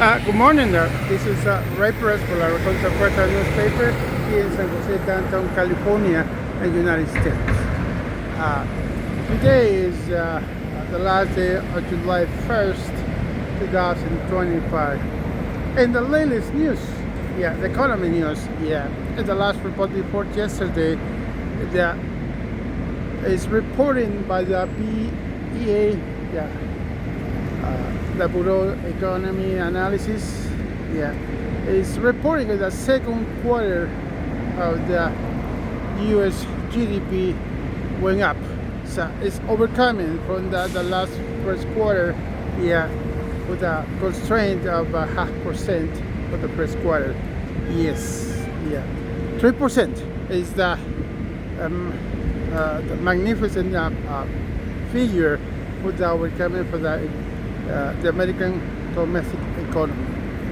Good morning there. This is Perez for the Quarter newspaper here in San Jose, downtown California, United States. Today is the last day of July 1st, 2025. In the latest news, the economy news, in the last report yesterday, that is reporting by the BEA, the Bureau of Economy Analysis, is reporting that the second quarter of the U.S. GDP went up. So it's overcoming from the last first quarter, with a constraint of 0.5% for the first quarter. 3% is the magnificent figure with the overcoming for the American domestic economy.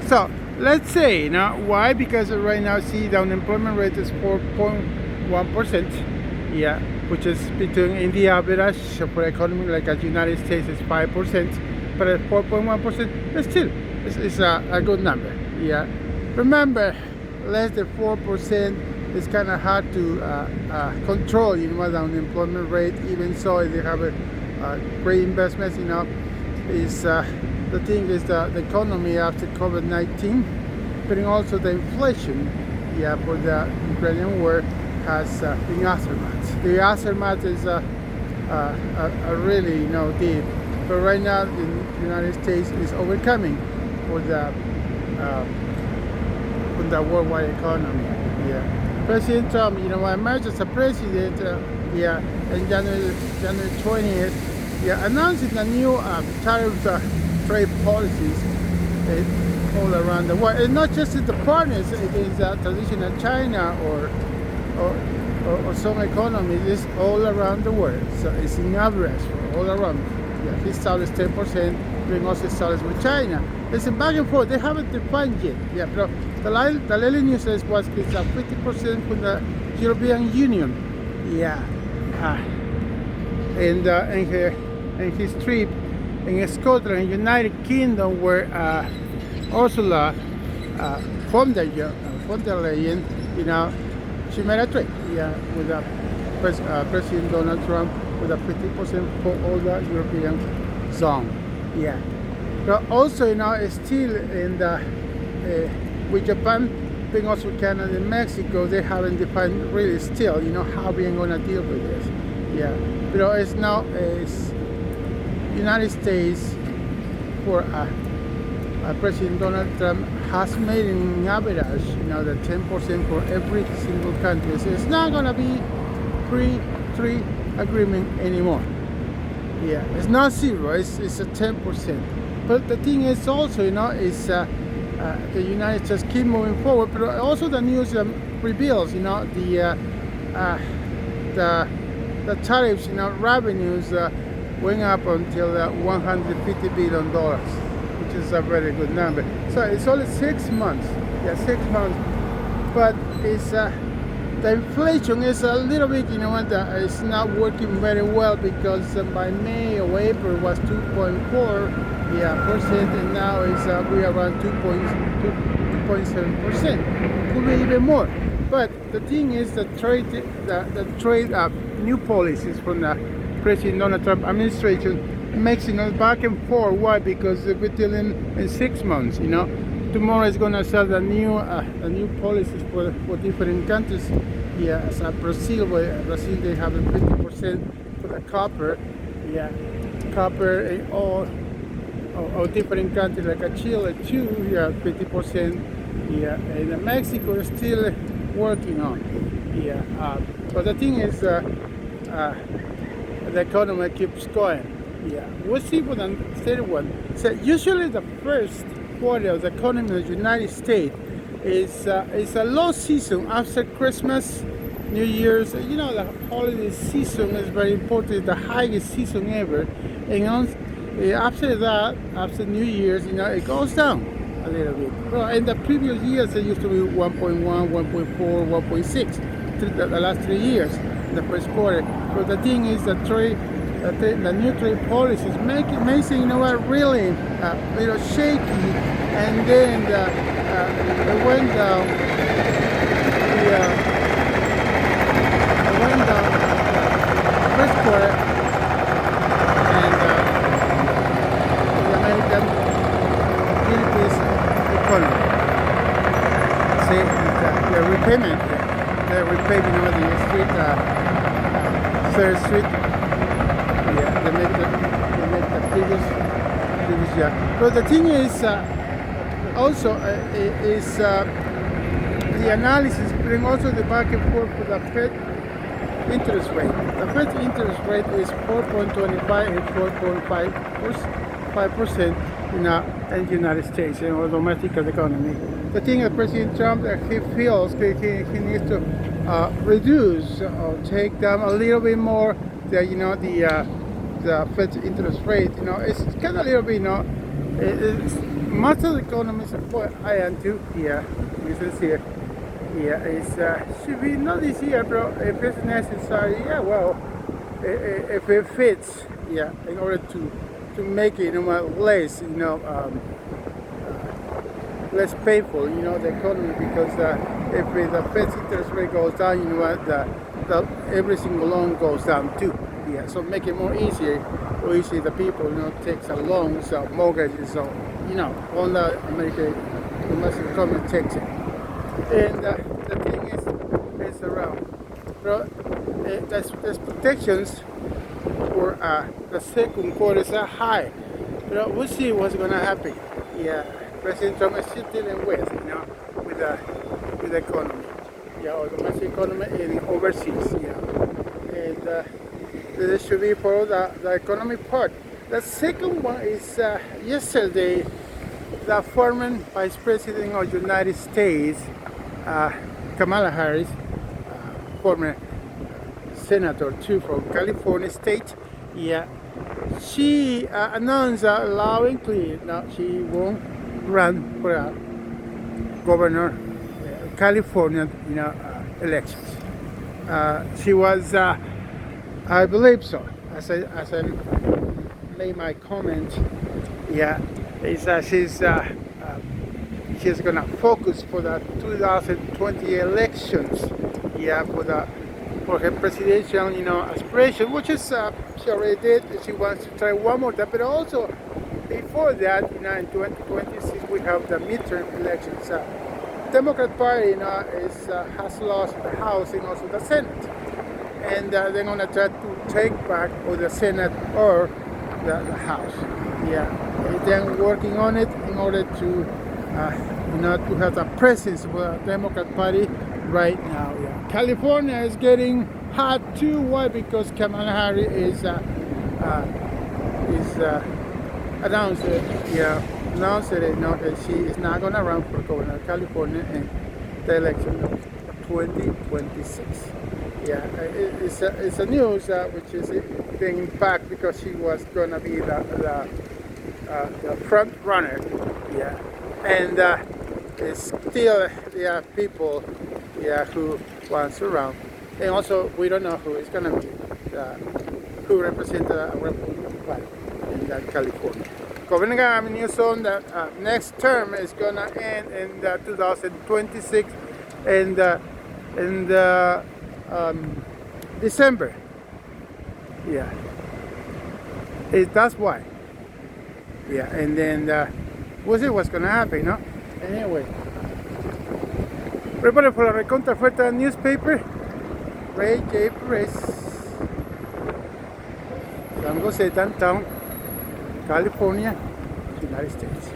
So let's say why? Because right now, see, the unemployment rate is 4.1%, which is between in the average for economy like the United States is 5%, but at 4.1%, but still it's a good number. Remember, less than 4% is kind of hard to control, the unemployment rate. Even so, if they have a great investments, is the thing is the economy after COVID-19, but also the inflation, for the Ukrainian war has been aftermath. The aftermath is a really deep, but right now in the United States is overcoming for the worldwide economy. President Trump, emerged as a president, in January 20th. Announcing the new tariff trade policies all around the world, and not just in the partners against traditional China or some economies. It's all around the world. So it's in average all around. He started 10%, doing also started with China. It's a back and forth. They haven't defined yet. But the latest news says was it's 50% from the European Union. And his trip in Scotland, United Kingdom, where Ursula von der Leyen, she made a trip, with President Donald Trump, with a 50% for all the European zone, But also, it's still in the with Japan, being also Canada and Mexico, they haven't defined really still, how we're going to deal with this, But it's now United States for President Donald Trump has made an average, the 10% for every single country. So it's not going to be free agreement anymore. It's not zero. It's a 10%. But the thing is also, is the United States keep moving forward. But also the news reveals, the tariffs, revenues. Went up until $150 billion, which is a very good number. So it's only 6 months. 6 months. But it's the inflation is a little bit, it's not working very well, because by May or April was 2.4%, and now it's we are around 2.7%. Could be even more. But the thing is, the trade new policies from the President Donald Trump administration makes back and forth. Why? Because we're dealing in 6 months. Tomorrow is going to sell the new policies for different countries. As Brazil, they have a 50% for the copper. Copper in all different countries like Chile too. 50%. And Mexico is still working on. But the thing is, the economy keeps going. We'll see for the third one. So usually the first quarter of the economy of the United States is a low season after Christmas, New Year's. The holiday season is very important. It's the highest season ever. And after that, after New Year's, it goes down a little bit. Well, in the previous years, it used to be 1.1, 1.4, 1.6. The last 3 years. The first quarter. But the thing is, the new trade policies makes it, really shaky and then it went down. It went down first quarter, and the American GDP's economy. See, the repayment, of the street, Third Street. Yeah, they make the previous year. But the thing is, also is the analysis bring also the back and forth for the Fed interest rate. The Fed interest rate is 4.25 and 4.5% in the United States, in our domestic economy. The thing that President Trump, he feels he needs to reduce or take down a little bit more the Fed interest rate. It's kind of a little bit, most of the economists, what I am too here, this is here. Yeah, it's should be not this year, bro. If it's necessary, yeah, well, if it fits, yeah, in order to make it, less, less painful, the economy, because if the Fed interest rate goes down, every single loan goes down too. Yeah, so make it more easier the people, takes a loans, mortgages, so all the American domestic economy takes it. And the thing is around, bro, there's protections for the second quarter are high. But we'll see what's gonna happen. Yeah, President Trump is still dealing with the economy, yeah, or domestic economy and overseas, yeah. And this should be for the economy part. The second one is yesterday, the former Vice President of the United States, Kamala Harris, former senator too from California state, yeah, she announced loud and clear that she won't run for governor California elections. She was, I believe so, as I made my comment, yeah, is that she's gonna focus for the 2020 elections, yeah, for her presidential, aspiration, which is she already did. She wants to try one more time, but also before that, in 2026 we have the midterm elections. Democrat Party, has lost the House and also the Senate, and they're gonna try to take back or the Senate or the House. Yeah, they're working on it in order to to have a presence for the Democrat Party right now. Yeah. California is getting hot too. Why? Because Kamala Harris is announced it, that she is not going to run for governor of California in the election of 2026. Yeah, it's a news which is being back because she was going to be the front runner. Yeah, and it's still there are people, yeah, who wants to run, and also we don't know who is going to be who represents the Republican Party in California. Governor news on that next term is going to end in 2026 and in December. Yeah, that's why. Yeah, and then we'll see what's going to happen, no? Anyway, reporter for la Recontra Fuerte newspaper, Ray J. Perez, San Jose, downtown, California, United States.